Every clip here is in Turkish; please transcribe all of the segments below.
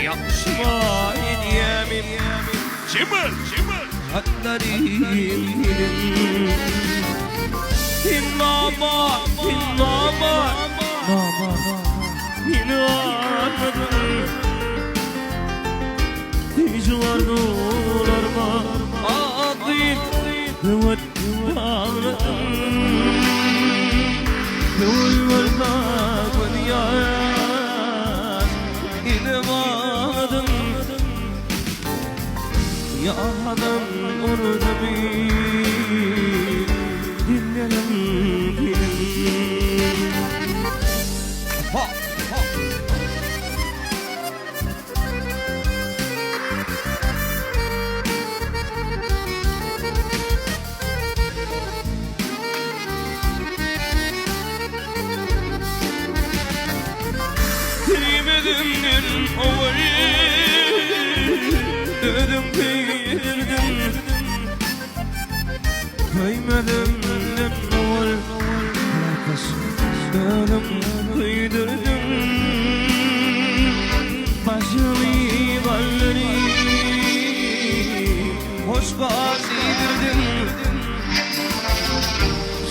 yapma yemin Cimil hatlarım İnnama İnanmadım Hiç vardılar mı Adil Kıvat bağladım Kıvırda Kınyar İnanmadım Yağmadan orada bir Dinlerim Kıymedim ovayı Dedim kıyırdım Kıymedim ovayı Dedim kıydırdım Başımı balları Hoş bağırdım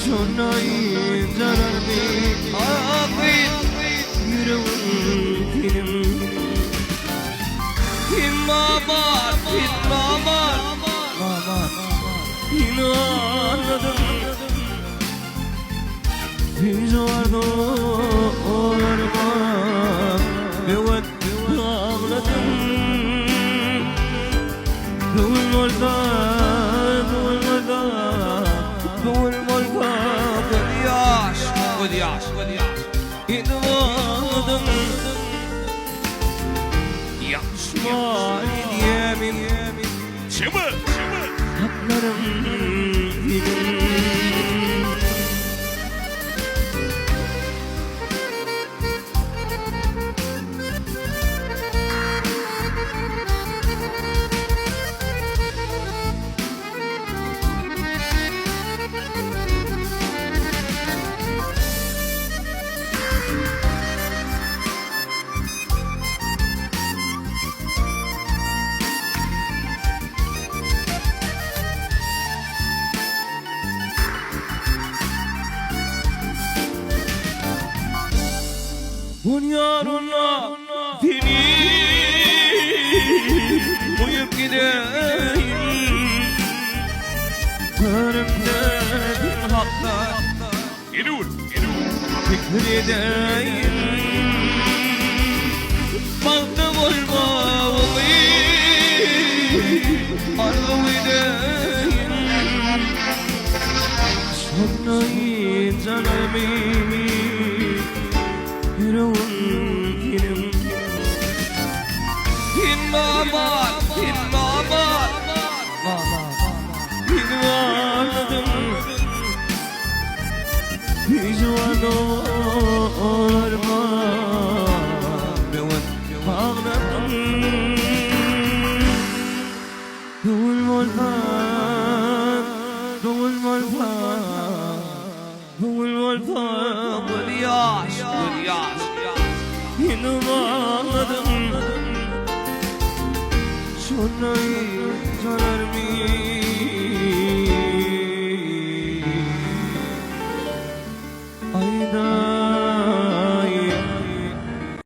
Sonra canımı affet Yüreğim İnanmadım İnanmadım Hiç vardılar mı Evet ağladım Kıvırda Kıyaş İnanmadım Yapma yemin Cimil hatlarım Dünyarına dini uyup gideyim Önümde bir hatta fikredeyim Baktım olmalı arzu edeyim Sonra canımı Yüreğim İnanmadım Hiç vardılar mı Evet ağladım Doğul volkan Kıyaş İnanmadım Sonra canarım